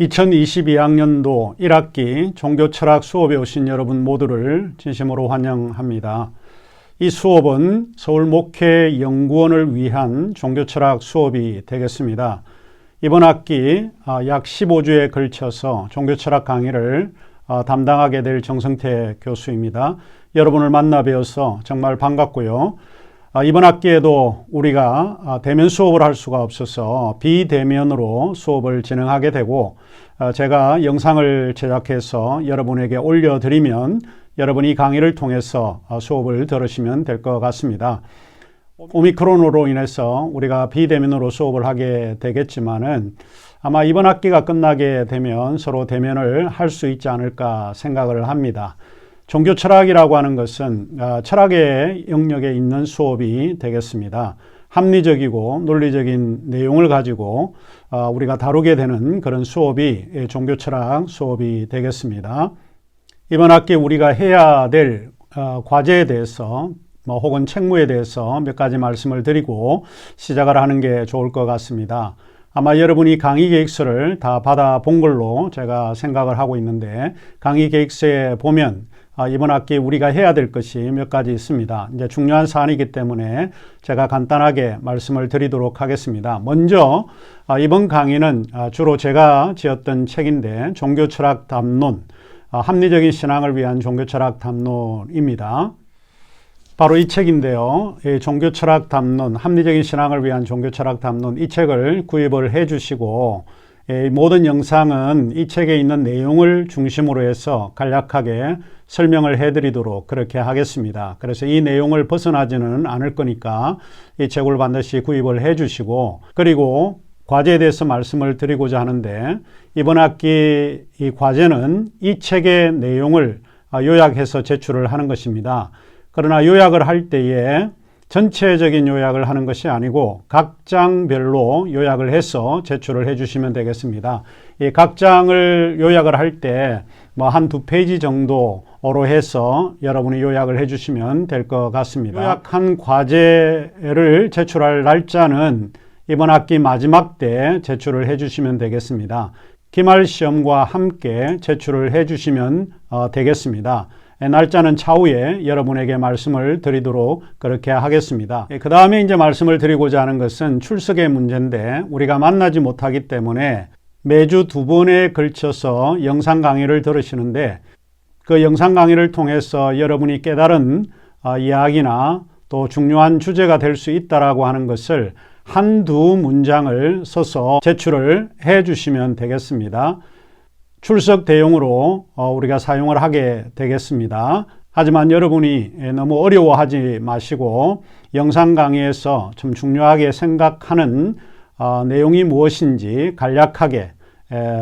2022학년도 1학기 종교철학 수업에 오신 여러분 모두를 진심으로 환영합니다. 이 수업은 서울목회연구원을 위한 종교철학 수업이 되겠습니다. 이번 학기 약 15주에 걸쳐서 종교철학 강의를 담당하게 될 정성태 교수입니다. 여러분을 만나 뵈어서 정말 반갑고요. 이번 학기에도 우리가 대면 수업을 할 수가 없어서 비대면으로 수업을 진행하게 되고, 제가 영상을 제작해서 여러분에게 올려드리면 여러분이 강의를 통해서 수업을 들으시면 될 것 같습니다. 오미크론으로 인해서 우리가 비대면으로 수업을 하게 되겠지만은 아마 이번 학기가 끝나게 되면 서로 대면을 할 수 있지 않을까 생각을 합니다. 종교 철학이라고 하는 것은 철학의 영역에 있는 수업이 되겠습니다. 합리적이고 논리적인 내용을 가지고 우리가 다루게 되는 그런 수업이 종교 철학 수업이 되겠습니다. 이번 학기 우리가 해야 될 과제에 대해서 혹은 책무에 대해서 몇 가지 말씀을 드리고 시작을 하는 게 좋을 것 같습니다. 아마 여러분이 강의 계획서를 다 받아본 걸로 제가 생각을 하고 있는데, 강의 계획서에 보면 이번 학기 우리가 해야 될 것이 몇 가지 있습니다. 이제 중요한 사안이기 때문에 제가 간단하게 말씀을 드리도록 하겠습니다. 먼저 이번 강의는 주로 제가 지었던 책인데, 종교철학 담론, 합리적인 신앙을 위한 종교철학 담론입니다. 바로 이 책인데요. 종교철학 담론, 합리적인 신앙을 위한 종교철학 담론, 이 책을 구입을 해 주시고, 모든 영상은 이 책에 있는 내용을 중심으로 해서 간략하게 설명을 해드리도록 그렇게 하겠습니다. 그래서 이 내용을 벗어나지는 않을 거니까 이 책을 반드시 구입을 해 주시고, 그리고 과제에 대해서 말씀을 드리고자 하는데, 이번 학기 이 과제는 이 책의 내용을 요약해서 제출을 하는 것입니다. 그러나 요약을 할 때에 전체적인 요약을 하는 것이 아니고 각 장별로 요약을 해서 제출을 해 주시면 되겠습니다. 이 각 장을 요약을 할 때 한두 페이지 정도로 해서 여러분이 요약을 해 주시면 될 것 같습니다. 요약한 과제를 제출할 날짜는 이번 학기 마지막 때 제출을 해 주시면 되겠습니다. 기말 시험과 함께 제출을 해 주시면 되겠습니다. 날짜는 차후에 여러분에게 말씀을 드리도록 그렇게 하겠습니다. 그 다음에 이제 말씀을 드리고자 하는 것은 출석의 문제인데, 우리가 만나지 못하기 때문에 매주 2번에 걸쳐서 영상 강의를 들으시는데, 그 영상 강의를 통해서 여러분이 깨달은 이야기나 또 중요한 주제가 될 수 있다라고 하는 것을 한두 문장을 써서 제출을 해 주시면 되겠습니다. 출석 대용으로 우리가 사용을 하게 되겠습니다. 하지만 여러분이 너무 어려워하지 마시고 영상 강의에서 좀 중요하게 생각하는 내용이 무엇인지 간략하게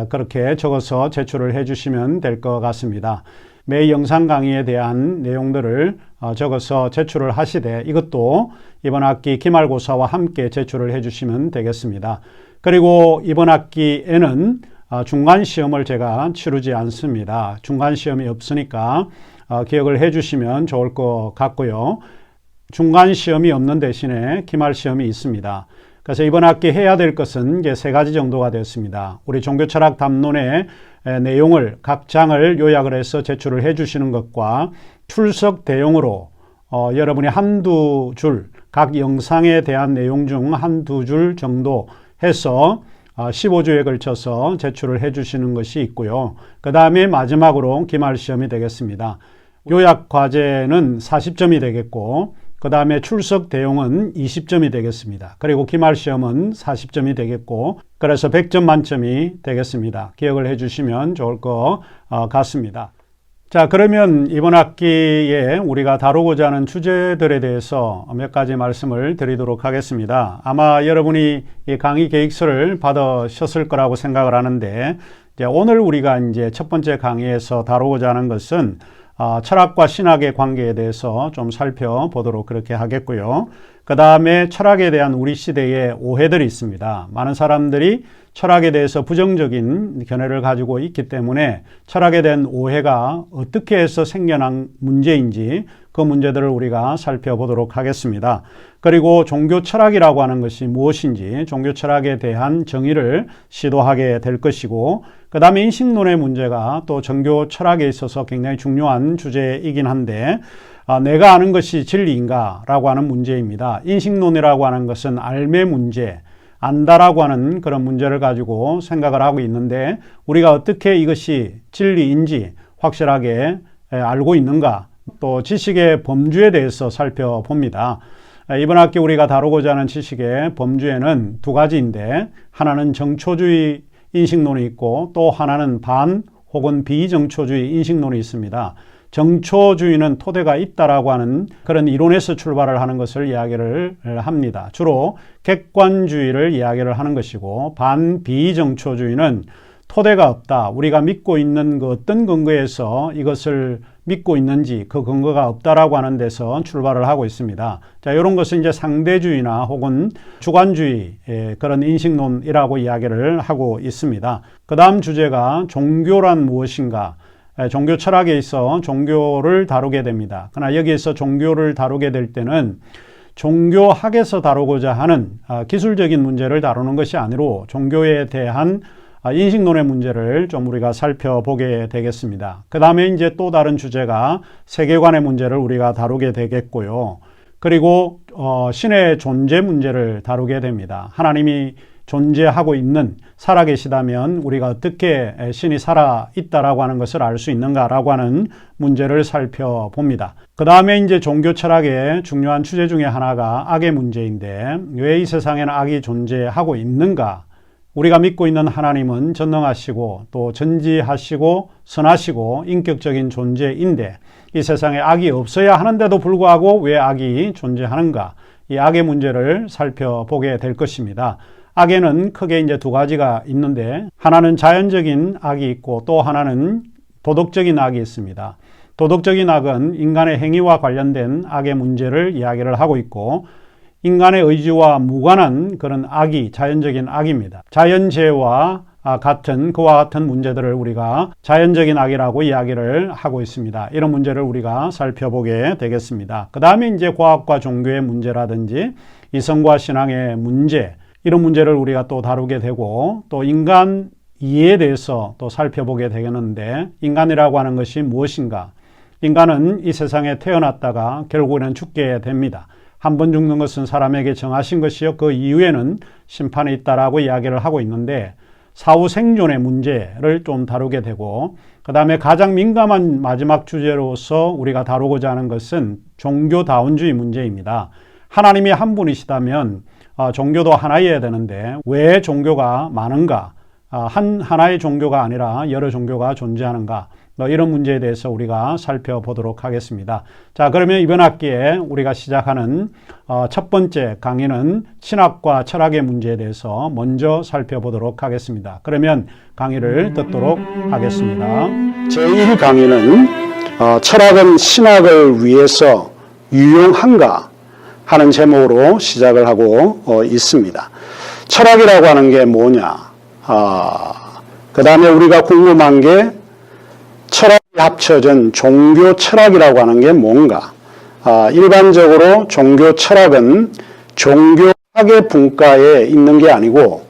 그렇게 적어서 제출을 해 주시면 될 것 같습니다. 매 영상 강의에 대한 내용들을 적어서 제출을 하시되, 이것도 이번 학기 기말고사와 함께 제출을 해 주시면 되겠습니다. 그리고 이번 학기에는 중간시험을 제가 치르지 않습니다. 중간시험이 없으니까 기억을 해 주시면 좋을 것 같고요. 중간시험이 없는 대신에 기말시험이 있습니다. 그래서 이번 학기 해야 될 것은 이제 3가지 정도가 되었습니다. 우리 종교철학 담론의 내용을 각 장을 요약을 해서 제출을 해 주시는 것과, 출석 대용으로 여러분이 한두 줄, 각 영상에 대한 내용 중 한두 줄 정도 해서 15주에 걸쳐서 제출을 해 주시는 것이 있고요. 그 다음에 마지막으로 기말시험이 되겠습니다. 요약 과제는 40점이 되겠고, 그 다음에 출석 대용은 20점이 되겠습니다. 그리고 기말시험은 40점이 되겠고, 그래서 100점 만점이 되겠습니다. 기억을 해 주시면 좋을 것 같습니다. 자, 그러면 이번 학기에 우리가 다루고자 하는 주제들에 대해서 몇 가지 말씀을 드리도록 하겠습니다. 아마 여러분이 이 강의 계획서를 받으셨을 거라고 생각을 하는데, 오늘 우리가 이제 첫 번째 강의에서 다루고자 하는 것은 철학과 신학의 관계에 대해서 좀 살펴보도록 그렇게 하겠고요. 그 다음에 철학에 대한 우리 시대의 오해들이 있습니다. 많은 사람들이 철학에 대해서 부정적인 견해를 가지고 있기 때문에 철학에 대한 오해가 어떻게 해서 생겨난 문제인지 그 문제들을 우리가 살펴보도록 하겠습니다. 그리고 종교 철학이라고 하는 것이 무엇인지 종교 철학에 대한 정의를 시도하게 될 것이고, 그 다음에 인식론의 문제가 또 종교 철학에 있어서 굉장히 중요한 주제이긴 한데, 내가 아는 것이 진리인가 라고 하는 문제입니다. 인식론이라고 하는 것은 알매 문제, 안다라고 하는 그런 문제를 가지고 생각을 하고 있는데, 우리가 어떻게 이것이 진리인지 확실하게 알고 있는가, 또 지식의 범주에 대해서 살펴봅니다. 이번 학기 우리가 다루고자 하는 지식의 범주에는 두 가지인데, 하나는 정초주의 인식론이 있고 또 하나는 반 혹은 비정초주의 인식론이 있습니다. 정초주의는 토대가 있다라고 하는 그런 이론에서 출발을 하는 것을 이야기를 합니다. 주로 객관주의를 이야기를 하는 것이고, 반비정초주의는 토대가 없다, 우리가 믿고 있는 그 어떤 근거에서 이것을 믿고 있는지 그 근거가 없다라고 하는 데서 출발을 하고 있습니다. 자, 이런 것은 이제 상대주의나 혹은 주관주의 그런 인식론이라고 이야기를 하고 있습니다. 그 다음 주제가 종교란 무엇인가, 종교 철학에 있어 종교를 다루게 됩니다. 그러나 여기에서 종교를 다루게 될 때는 종교학에서 다루고자 하는 기술적인 문제를 다루는 것이 아니로 종교에 대한 인식론의 문제를 좀 우리가 살펴보게 되겠습니다. 그 다음에 이제 또 다른 주제가 세계관의 문제를 우리가 다루게 되겠고요. 그리고 신의 존재 문제를 다루게 됩니다. 하나님이 존재하고 있는, 살아계시다면 우리가 어떻게 신이 살아있다라고 하는 것을 알 수 있는가라고 하는 문제를 살펴봅니다. 그 다음에 이제 종교 철학의 중요한 주제 중에 하나가 악의 문제인데, 왜 이 세상에는 악이 존재하고 있는가? 우리가 믿고 있는 하나님은 전능하시고 또 전지하시고 선하시고 인격적인 존재인데, 이 세상에 악이 없어야 하는데도 불구하고 왜 악이 존재하는가? 이 악의 문제를 살펴보게 될 것입니다. 악에는 크게 이제 두 가지가 있는데, 하나는 자연적인 악이 있고 또 하나는 도덕적인 악이 있습니다. 도덕적인 악은 인간의 행위와 관련된 악의 문제를 이야기를 하고 있고, 인간의 의지와 무관한 그런 악이 자연적인 악입니다. 자연재해와 같은 그와 같은 문제들을 우리가 자연적인 악이라고 이야기를 하고 있습니다. 이런 문제를 우리가 살펴보게 되겠습니다. 그 다음에 이제 과학과 종교의 문제라든지 이성과 신앙의 문제, 이런 문제를 우리가 또 다루게 되고, 또 인간 이해에 대해서 또 살펴보게 되겠는데, 인간이라고 하는 것이 무엇인가? 인간은 이 세상에 태어났다가 결국에는 죽게 됩니다. 한 번 죽는 것은 사람에게 정하신 것이요, 그 이후에는 심판이 있다라고 이야기를 하고 있는데, 사후 생존의 문제를 좀 다루게 되고, 그 다음에 가장 민감한 마지막 주제로서 우리가 다루고자 하는 것은 종교다운주의 문제입니다. 하나님이 한 분이시다면 종교도 하나여야 되는데 왜 종교가 많은가? 하나의 종교가 아니라 여러 종교가 존재하는가? 이런 문제에 대해서 우리가 살펴보도록 하겠습니다. 자, 그러면 이번 학기에 우리가 시작하는 첫 번째 강의는 신학과 철학의 문제에 대해서 먼저 살펴보도록 하겠습니다. 그러면 강의를 듣도록 하겠습니다. 제1강의는 철학은 신학을 위해서 유용한가 하는 제목으로 시작을 하고 있습니다. 철학이라고 하는 게 뭐냐? 그 다음에 우리가 궁금한 게 철학이 합쳐진 종교 철학이라고 하는 게 뭔가? 일반적으로 종교 철학은 종교학의 분과에 있는 게 아니고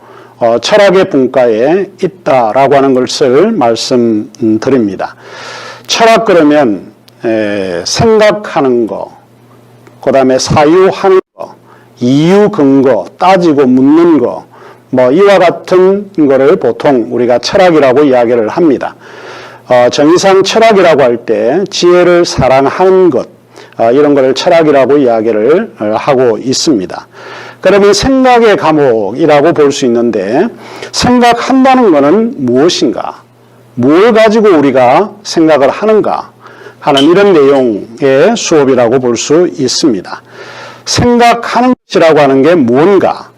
철학의 분과에 있다라고 하는 것을 말씀드립니다. 철학 그러면 생각하는 거, 그 다음에 사유하는 거, 이유 근거, 따지고 묻는 거, 이와 같은 거를 보통 우리가 철학이라고 이야기를 합니다. 정의상 철학이라고 할 때 지혜를 사랑하는 것, 이런 것을 철학이라고 이야기를 하고 있습니다. 그러면 생각의 과목이라고 볼 수 있는데, 생각한다는 것은 무엇인가? 뭘 가지고 우리가 생각을 하는가? 하는 이런 내용의 수업이라고 볼 수 있습니다. 생각하는 것이라고 하는 게 뭔가?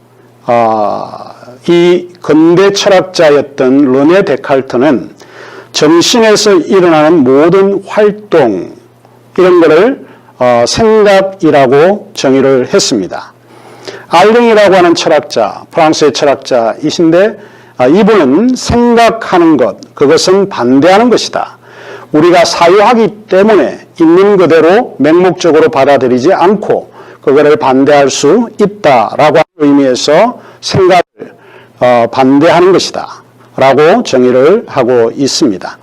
이 근대 철학자였던 르네 데카르트는 정신에서 일어나는 모든 활동, 이런 거를 생각이라고 정의를 했습니다. 알랭이라고 하는 철학자, 프랑스의 철학자이신데, 이분은 생각하는 것, 그것은 반대하는 것이다. 우리가 사유하기 때문에 있는 그대로 맹목적으로 받아들이지 않고 그거를 반대할 수 있다라고 하는 의미에서 생각을 반대하는 것이다 라고 정의를 하고 있습니다.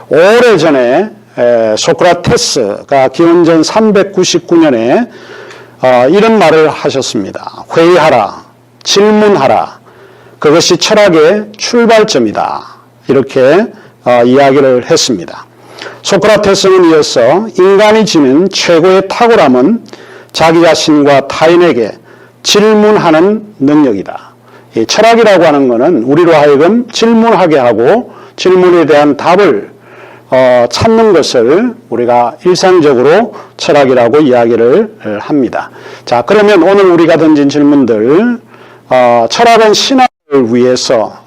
오래전에 소크라테스가 기원전 399년에 이런 말을 하셨습니다. 회의하라, 질문하라, 그것이 철학의 출발점이다. 이렇게 이야기를 했습니다. 소크라테스는 이어서 인간이 지닌 최고의 탁월함은 자기 자신과 타인에게 질문하는 능력이다. 이 철학이라고 하는 것은 우리로 하여금 질문하게 하고 질문에 대한 답을 찾는 것을 우리가 일상적으로 철학이라고 이야기를 합니다. 자, 그러면 오늘 우리가 던진 질문들, 철학은 신앙을 위해서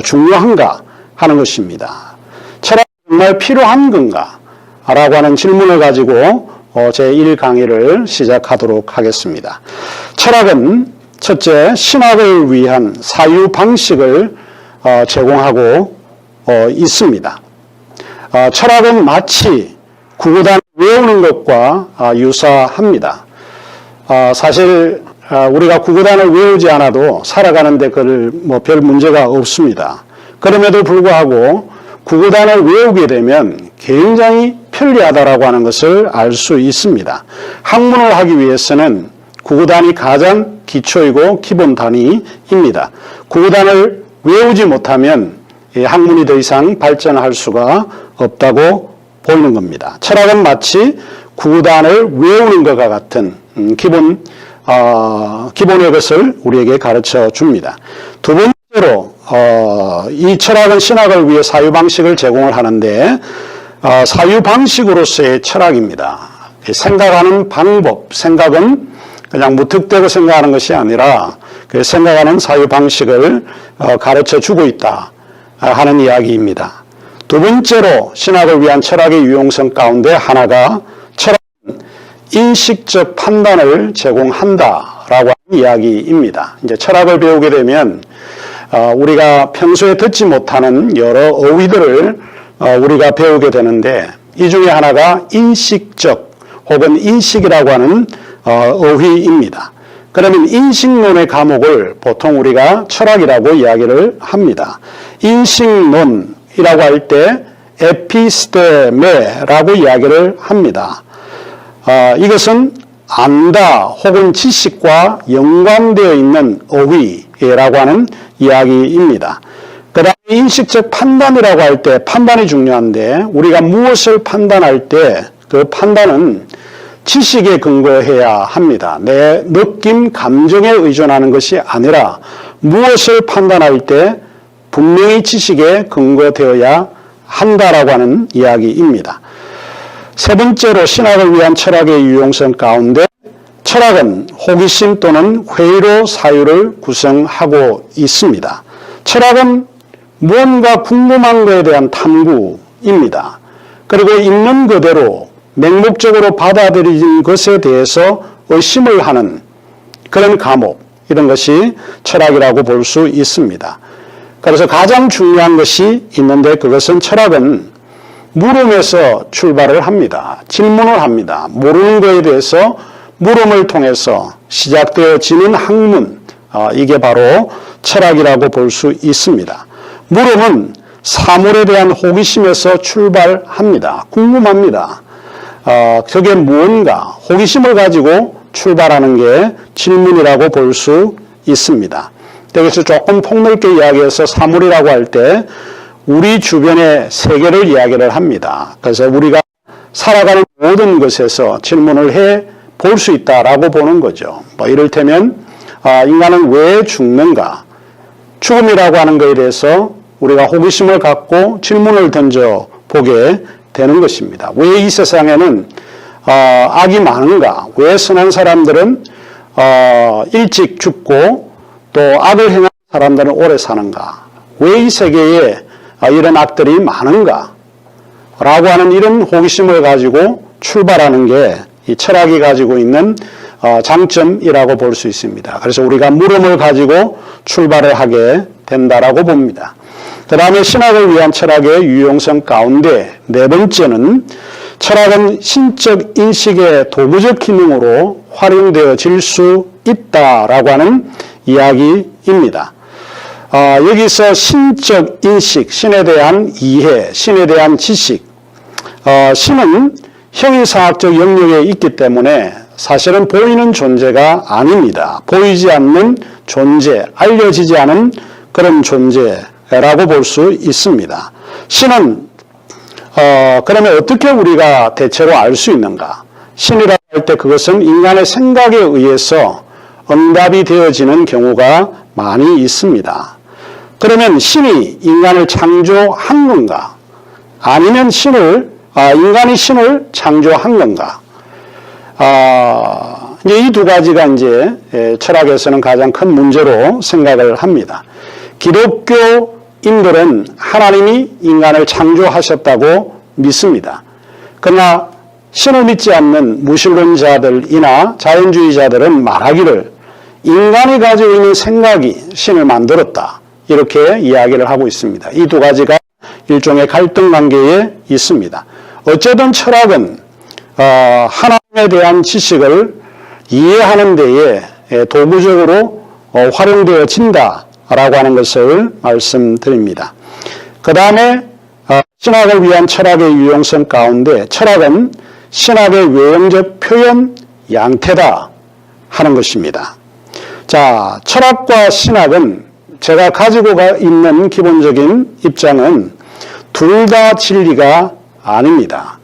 중요한가 하는 것입니다. 철학이 정말 필요한 건가? 라고 하는 질문을 가지고 제1강의를 시작하도록 하겠습니다. 철학은 첫째, 신학을 위한 사유 방식을 제공하고 있습니다. 철학은 마치 구구단을 외우는 것과 유사합니다. 사실 우리가 구구단을 외우지 않아도 살아가는데 별 문제가 없습니다. 그럼에도 불구하고 구구단을 외우게 되면 굉장히 편리하다라고 하는 것을 알 수 있습니다. 학문을 하기 위해서는 구구단이 가장 기초이고 기본 단위입니다. 구구단을 외우지 못하면 학문이 더 이상 발전할 수가 없다고 보는 겁니다. 철학은 마치 구구단을 외우는 것과 같은 기본의 것을 우리에게 가르쳐 줍니다. 두 번째로 이 철학은 신학을 위해 사유방식을 제공을 하는데 사유방식으로서의 철학입니다. 생각하는 방법, 생각은 그냥 무턱대고 생각하는 것이 아니라 그 생각하는 사유방식을 가르쳐 주고 있다 하는 이야기입니다. 두 번째로 신학을 위한 철학의 유용성 가운데 하나가 철학은 인식적 판단을 제공한다라고 하는 이야기입니다. 이제 철학을 배우게 되면 우리가 평소에 듣지 못하는 여러 어휘들을 우리가 배우게 되는데 이 중에 하나가 인식적 혹은 인식이라고 하는 어휘입니다. 그러면 인식론의 과목을 보통 우리가 철학이라고 이야기를 합니다. 인식론이라고 할 때 에피스테메라고 이야기를 합니다. 이것은 안다 혹은 지식과 연관되어 있는 어휘라고 하는 이야기입니다. 그 다음에 인식적 판단이라고 할 때 판단이 중요한데 우리가 무엇을 판단할 때 그 판단은 지식에 근거해야 합니다. 내 느낌, 감정에 의존하는 것이 아니라 무엇을 판단할 때 분명히 지식에 근거되어야 한다라고 하는 이야기입니다. 세 번째로 신학을 위한 철학의 유용성 가운데 철학은 호기심 또는 회의로 사유를 구성하고 있습니다. 철학은 무언가 궁금한 것에 대한 탐구입니다. 그리고 있는 그대로 맹목적으로 받아들이는 것에 대해서 의심을 하는 그런 과목, 이런 것이 철학이라고 볼 수 있습니다. 그래서 가장 중요한 것이 있는데 그것은 철학은 물음에서 출발을 합니다. 질문을 합니다. 모르는 것에 대해서 물음을 통해서 시작되어지는 학문, 이게 바로 철학이라고 볼 수 있습니다. 물음은 사물에 대한 호기심에서 출발합니다. 궁금합니다. 그게 무언가 호기심을 가지고 출발하는 게 질문이라고 볼 수 있습니다. 여기서 조금 폭넓게 이야기해서 사물이라고 할 때 우리 주변의 세계를 이야기를 합니다. 그래서 우리가 살아가는 모든 것에서 질문을 해 볼 수 있다라고 보는 거죠. 이를테면 인간은 왜 죽는가? 죽음이라고 하는 것에 대해서 우리가 호기심을 갖고 질문을 던져 보게 되는 것입니다. 왜 이 세상에는 악이 많은가? 왜 선한 사람들은 일찍 죽고 또 악을 행하는 사람들은 오래 사는가? 왜 이 세계에 이런 악들이 많은가? 라고 하는 이런 호기심을 가지고 출발하는 게 이 철학이 가지고 있는 장점이라고 볼 수 있습니다. 그래서 우리가 물음을 가지고 출발을 하게 된다라고 봅니다. 그 다음에 신학을 위한 철학의 유용성 가운데 네 번째는 철학은 신적 인식의 도구적 기능으로 활용되어질 수 있다라고 하는 이야기입니다. 여기서 신적 인식, 신에 대한 이해, 신에 대한 지식, 신은 형이상학적 영역에 있기 때문에 사실은 보이는 존재가 아닙니다. 보이지 않는 존재, 알려지지 않은 그런 존재라고 볼 수 있습니다. 신은 그러면 어떻게 우리가 대체로 알 수 있는가? 신이라고 할 때 그것은 인간의 생각에 의해서 응답이 되어지는 경우가 많이 있습니다. 그러면 신이 인간을 창조한 건가? 아니면 인간이 신을 창조한 건가? 이제 이 두 가지가 이제 철학에서는 가장 큰 문제로 생각을 합니다. 기독교인들은 하나님이 인간을 창조하셨다고 믿습니다. 그러나 신을 믿지 않는 무신론자들이나 자연주의자들은 말하기를 인간이 가지고 있는 생각이 신을 만들었다. 이렇게 이야기를 하고 있습니다. 이 두 가지가 일종의 갈등 관계에 있습니다. 어쨌든 철학은 하나님에 대한 지식을 이해하는 데에 도구적으로 활용되어진다라고 하는 것을 말씀드립니다. 그 다음에 신학을 위한 철학의 유용성 가운데 철학은 신학의 외형적 표현 양태다 하는 것입니다. 자, 철학과 신학은 제가 가지고 있는 기본적인 입장은 둘 다 진리가 아닙니다.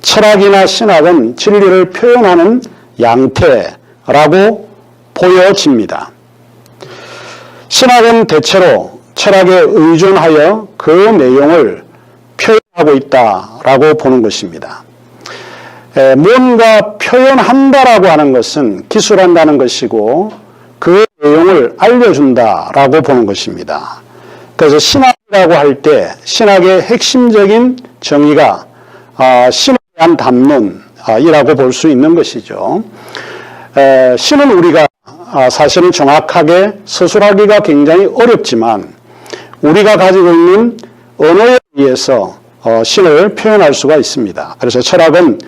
철학이나 신학은 진리를 표현하는 양태라고 보여집니다. 신학은 대체로 철학에 의존하여 그 내용을 표현하고 있다라고 보는 것입니다. 뭔가 표현한다라고 하는 것은 기술한다는 것이고 그 내용을 알려준다라고 보는 것입니다. 그래서 신학이라고 할 때 신학의 핵심적인 정의가 신에 대한 담론이라고 볼 수 있는 것이죠. 신은 우리가 사실은 정확하게 서술하기가 굉장히 어렵지만 우리가 가지고 있는 언어에 의해서 신을 표현할 수가 있습니다. 그래서 철학은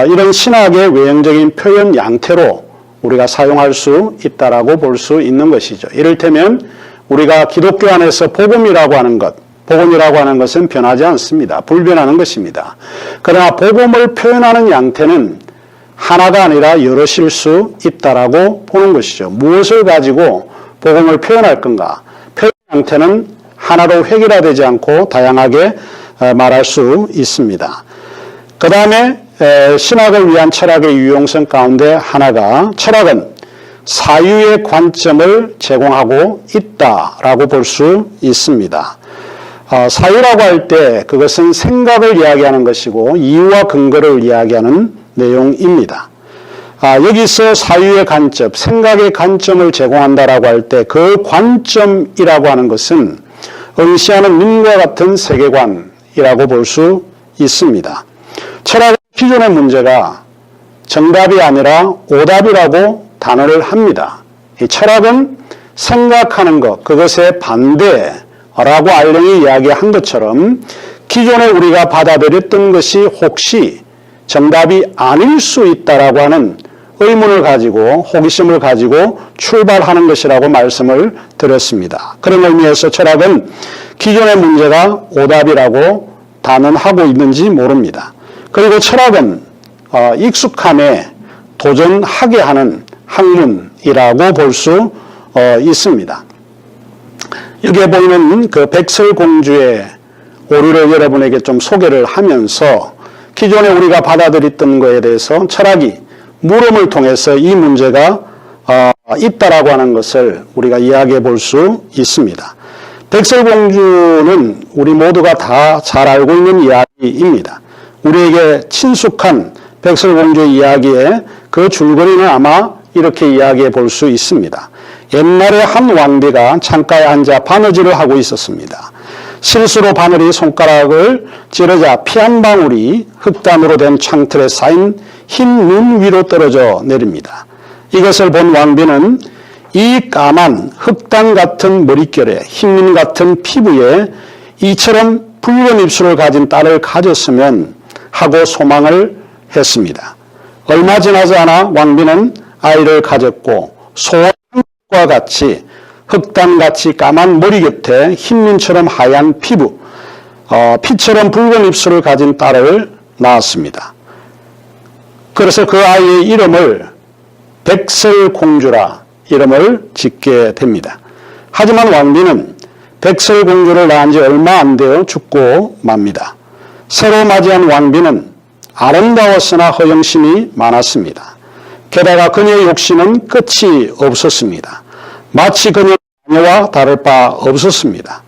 이런 신학의 외형적인 표현 양태로 우리가 사용할 수 있다라고 볼 수 있는 것이죠. 이를테면 우리가 기독교 안에서 복음이라고 하는 것은 변하지 않습니다. 불변하는 것입니다. 그러나 복음을 표현하는 양태는 하나가 아니라 여럿일 수 있다라고 보는 것이죠. 무엇을 가지고 복음을 표현할 건가? 표현 양태는 하나로 획일화되지 않고 다양하게 말할 수 있습니다. 그 다음에 신학을 위한 철학의 유용성 가운데 하나가 철학은 사유의 관점을 제공하고 있다라고 볼 수 있습니다. 사유라고 할 때 그것은 생각을 이야기하는 것이고 이유와 근거를 이야기하는 내용입니다. 여기서 사유의 관점, 생각의 관점을 제공한다라고 할 때 그 관점이라고 하는 것은 응시하는 눈과 같은 세계관이라고 볼 수 있습니다. 철학의 기존의 문제가 정답이 아니라 오답이라고 단어를 합니다. 이 철학은 생각하는 것, 그것의 반대라고 알령이 이야기한 것처럼 기존에 우리가 받아들였던 것이 혹시 정답이 아닐 수 있다라고 하는 의문을 가지고 호기심을 가지고 출발하는 것이라고 말씀을 드렸습니다. 그런 의미에서 철학은 기존의 문제가 오답이라고 단언하고 있는지 모릅니다. 그리고 철학은 익숙함에 도전하게 하는 학문이라고 볼 수 있습니다. 여기에 보이는 그 백설공주의 오류를 여러분에게 좀 소개를 하면서 기존에 우리가 받아들였던 것에 대해서 철학이 물음을 통해서 이 문제가 있다라고 하는 것을 우리가 이야기해 볼 수 있습니다. 백설공주는 우리 모두가 다 잘 알고 있는 이야기입니다. 우리에게 친숙한 백설공주의 이야기의 그 줄거리는 아마 이렇게 이야기해 볼 수 있습니다. 옛날에 한 왕비가 창가에 앉아 바느질을 하고 있었습니다. 실수로 바늘이 손가락을 찌르자 피 한 방울이 흙단으로 된 창틀에 쌓인 흰 눈 위로 떨어져 내립니다. 이것을 본 왕비는 이 까만 흑당 같은 머릿결에 흰민 같은 피부에 이처럼 붉은 입술을 가진 딸을 가졌으면 하고 소망을 했습니다. 얼마 지나지 않아 왕비는 아이를 가졌고 소와 같이 흑당같이 까만 머리 곁에 흰민처럼 하얀 피부, 피처럼 붉은 입술을 가진 딸을 낳았습니다. 그래서 그 아이의 이름을 백설공주라 이름을 짓게 됩니다. 하지만 왕비는 백설공주를 낳은 지 얼마 안 되어 죽고 맙니다. 새로 맞이한 왕비는 아름다웠으나 허영심이 많았습니다. 게다가 그녀의 욕심은 끝이 없었습니다. 마치 그녀의 자녀와 다를 바 없었습니다.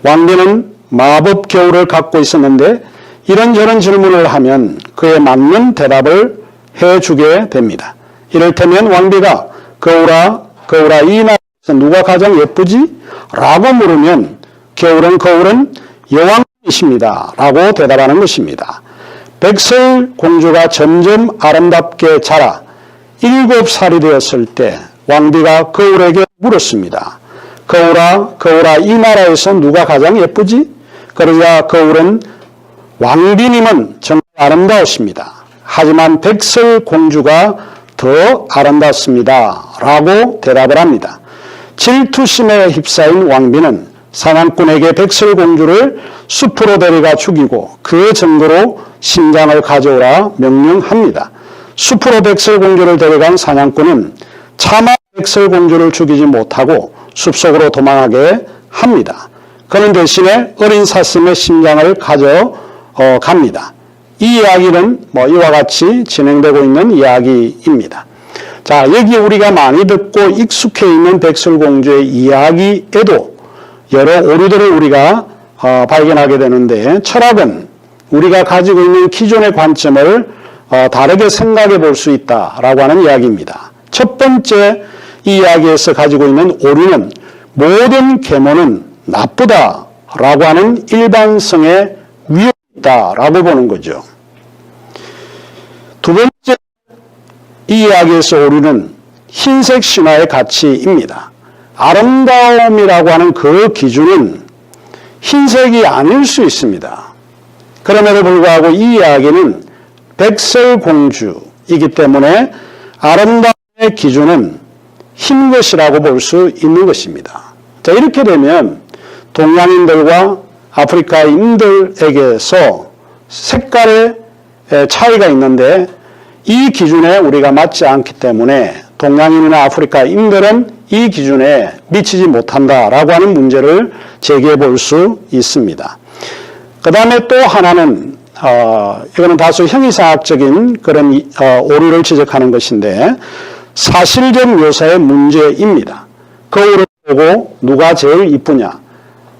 왕비는 마법 겨울을 갖고 있었는데 이런저런 질문을 하면 그에 맞는 대답을 해주게 됩니다. 이를테면 왕비가 거울아 이 나라에서 누가 가장 예쁘지? 라고 물으면 거울은 여왕이십니다. 라고 대답하는 것입니다. 백설공주가 점점 아름답게 자라 7살이 되었을 때 왕비가 거울에게 물었습니다. 거울아 이 나라에서 누가 가장 예쁘지? 그러자 거울은 왕비님은 정말 아름다우십니다. 하지만 백설공주가 더 아름답습니다. 라고 대답을 합니다. 질투심에 휩싸인 왕비는 사냥꾼에게 백설공주를 숲으로 데려가 죽이고 그 증거로 심장을 가져오라 명령합니다. 숲으로 백설공주를 데려간 사냥꾼은 차마 백설공주를 죽이지 못하고 숲속으로 도망하게 합니다. 그는 대신에 어린 사슴의 심장을 가져갑니다. 이 이야기는 이와 같이 진행되고 있는 이야기입니다. 자, 여기 우리가 많이 듣고 익숙해 있는 백설공주의 이야기에도 여러 오류들을 우리가 발견하게 되는데, 철학은 우리가 가지고 있는 기존의 관점을 다르게 생각해 볼 수 있다라고 하는 이야기입니다. 첫 번째 이 이야기에서 가지고 있는 오류는 모든 계모는 나쁘다라고 하는 일반성에 위험이 있다라고 보는 거죠. 두 번째 이 이야기에서 오류는 흰색 신화의 가치입니다. 아름다움이라고 하는 그 기준은 흰색이 아닐 수 있습니다. 그럼에도 불구하고 이 이야기는 백설공주이기 때문에 아름다움의 기준은 흰 것이라고 볼 수 있는 것입니다. 자, 이렇게 되면 동양인들과 아프리카인들에게서 색깔의 차이가 있는데 이 기준에 우리가 맞지 않기 때문에 동양인이나 아프리카인들은 이 기준에 미치지 못한다라고 하는 문제를 제기해 볼 수 있습니다. 그 다음에 또 하나는 이거는 다소 형이상학적인 그런 오류를 지적하는 것인데 사실적 묘사의 문제입니다. 거울을 보고 누가 제일 이쁘냐?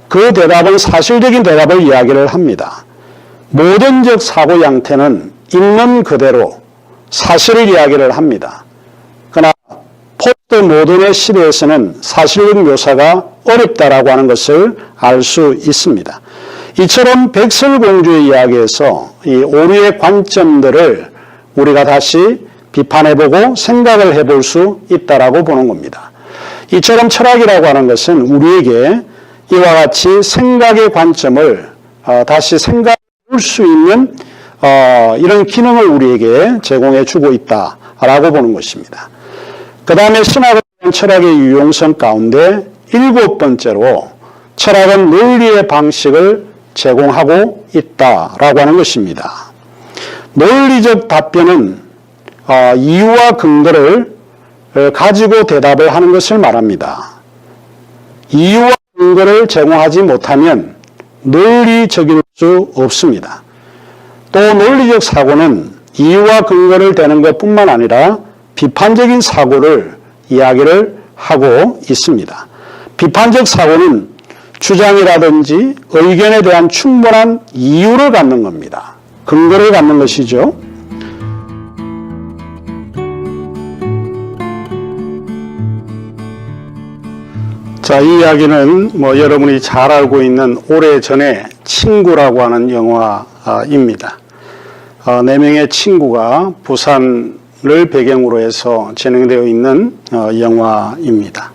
그 대답은 사실적인 대답을 이야기를 합니다. 모던적 사고 양태는 있는 그대로 사실을 이야기를 합니다. 그러나 포스트 모던의 시대에서는 사실적 묘사가 어렵다라고 하는 것을 알 수 있습니다. 이처럼 백설공주의 이야기에서 이 오류의 관점들을 우리가 다시 비판해보고 생각을 해볼 수 있다라고 보는 겁니다. 이처럼 철학이라고 하는 것은 우리에게 이와 같이 생각의 관점을 다시 생각해 볼 수 있는 이런 기능을 우리에게 제공해 주고 있다라고 보는 것입니다. 그 다음에 신학에 대한 철학의 유용성 가운데 7번째로 철학은 논리의 방식을 제공하고 있다라고 하는 것입니다. 논리적 답변은 이유와 근거를 가지고 대답을 하는 것을 말합니다. 이유와 근거를 제공하지 못하면 논리적일 수 없습니다. 또 논리적 사고는 이유와 근거를 대는 것뿐만 아니라 비판적인 사고를 이야기를 하고 있습니다. 비판적 사고는 주장이라든지 의견에 대한 충분한 이유를 갖는 겁니다. 근거를 갖는 것이죠. 자, 이 이야기는 여러분이 잘 알고 있는 오래전에 친구라고 하는 영화입니다. 4명의 친구가 부산 배경으로 해서 진행되어 있는 영화입니다.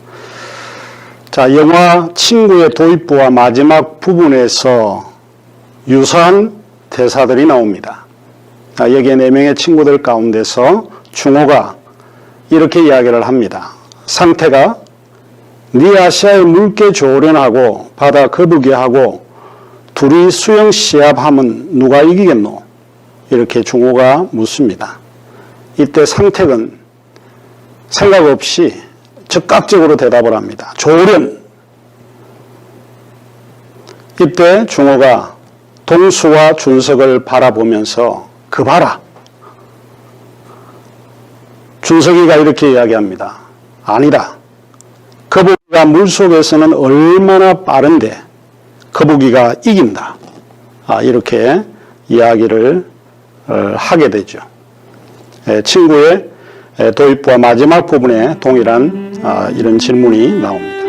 자, 영화 친구의 도입부와 마지막 부분에서 유사한 대사들이 나옵니다. 여기에 4명의 친구들 가운데서 중호가 이렇게 이야기를 합니다. 상태가 네 아시아의 물개 조련하고 바다 거북이하고 둘이 수영 시합하면 누가 이기겠노? 이렇게 중호가 묻습니다. 이때 상택은 생각 없이 즉각적으로 대답을 합니다. 조련. 이때 중호가 동수와 준석을 바라보면서 그 봐라. 준석이가 이렇게 이야기합니다. 아니다. 거북이가 물속에서는 얼마나 빠른데 거북이가 이긴다. 이렇게 이야기를 하게 되죠. 친구의 도입부와 마지막 부분에 동일한 이런 질문이 나옵니다.